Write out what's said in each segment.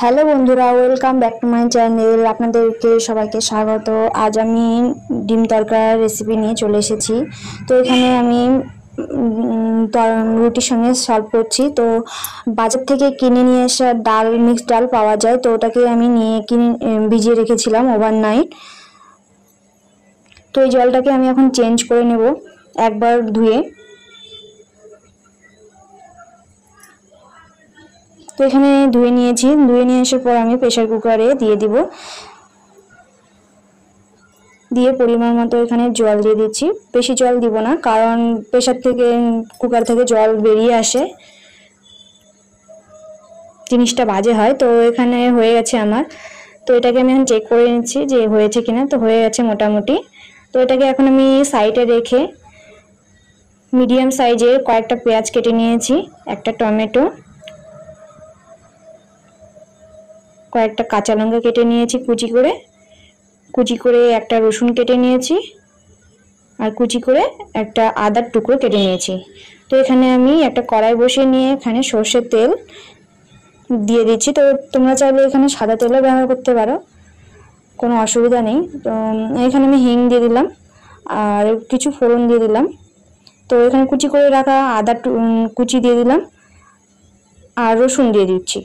Hello বন্ধুরা, welcome back to my channel. আপনাদেরকে সবাইকে স্বাগত। আজ আমি ডিম তরকার রেসিপি নিয়ে চলে এসেছি। তো এখানে আমি রুটির সঙ্গে সার্ভ করছি। তো বাজার থেকে কিনে নিয়ে আসা ডাল, মিক্সড ডাল পাওয়া যায়, তো ওটাকে আমি ভিজিয়ে রেখেছিলাম ওভারনাইট। তো এই জলটাকে আমি এখন চেঞ্জ করে নেব একবার ধুয়ে। তো এখানে ধুয়ে নিয়েছি। ধুয়ে নিয়ে আসার পর আমি প্রেসার কুকারে দিয়ে দিব। দিয়ে পরিমাণ মতো এখানে জল দিয়ে দিচ্ছি। বেশি জল দিব না, কারণ কুকার থেকে জল বেরিয়ে আসে, জিনিসটা বাজে হয়। তো এখানে হয়ে গেছে আমার। তো এটাকে আমি এখন চেক করে নিচ্ছি যে হয়েছে কিনা। তো হয়ে গেছে মোটামুটি। তো এটাকে এখন আমি সাইডে রেখে মিডিয়াম সাইজের কয়েকটা পেঁয়াজ কেটে নিয়েছি, একটা টমেটো, কয়েকটা কাঁচা লঙ্কা কেটে নিয়েছি কুচি করে একটা রসুন কেটে নিয়েছি, আর কুচি করে একটা আদার টুকরো কেটে নিয়েছি। তো এখানে আমি একটা কড়াই বসিয়ে নিয়ে এখানে সর্ষের তেল দিয়ে দিচ্ছি। তো তোমরা চাইলে এখানে সাদা তেলও ব্যবহার করতে পারো, কোনো অসুবিধা নেই। তো এখানে আমি হিং দিয়ে দিলাম আর কিছু ফোড়ন দিয়ে দিলাম। তো এখানে কুচি করে রাখা আদা কুচি দিয়ে দিলাম আর রসুন দিয়ে দিচ্ছি।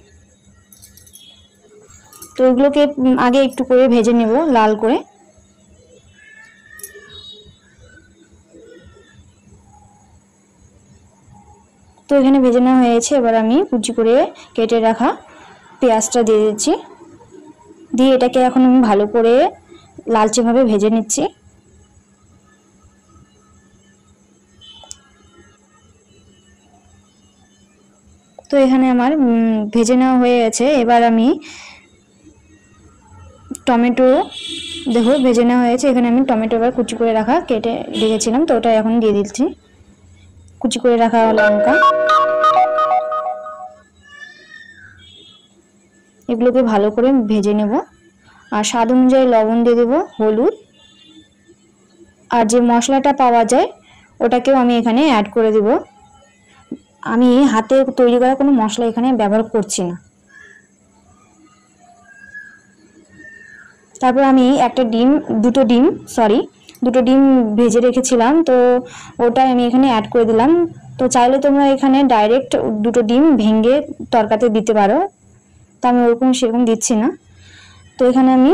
তো এগুলোকে আগে একটু করে ভেজে নেব লাল করে। তো এখানে ভেজে নেওয়া হয়েছে। এবার আমি কুচি করে কেটে রাখা পেঁয়াজটা দিয়ে দিচ্ছি। দিয়ে এটাকে এখন আমি ভালো করে লালচে-ভাবে ভেজে নিচ্ছি। তো এখানে আমার ভেজে নেওয়া হয়ে গেছে। এবার আমি টমেটো, দেখো ভেজে নেওয়া হয়েছে। এখানে আমি টমেটো এবার কুচি করে রাখা কেটে রেখেছিলাম, তো ওটা এখন দিয়ে দিচ্ছি। কুচি করে রাখা লঙ্কা, এগুলোকে ভালো করে ভেজে নেব। আর স্বাদ অনুযায়ী লবণ দিয়ে দেবো, হলুদ, আর যে মশলাটা পাওয়া যায় ওটাকেও আমি এখানে অ্যাড করে দেব। আমি হাতে তৈরি করা কোনো মশলা এখানে ব্যবহার করছি না। তারপর আমি দুটো ডিম ভেজে রেখেছিলাম, তো ওটা আমি এখানে অ্যাড করে দিলাম। তো চাইলে তোমরা এখানে ডাইরেক্ট দুটো ডিম ভেঙে তরকারিতে দিতে পারো, তো আমি সেরকম দিচ্ছি না। তো এখানে আমি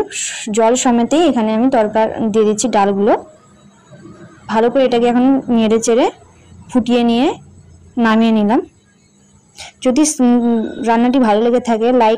জল সমেতেই এখানে আমি দিয়ে দিচ্ছি ডালগুলো। ভালো করে এটাকে এখন নেড়ে চেড়ে ফুটিয়ে নিয়ে নামিয়ে নিলাম। যদি রান্নাটি ভালো লেগে থাকে লাইক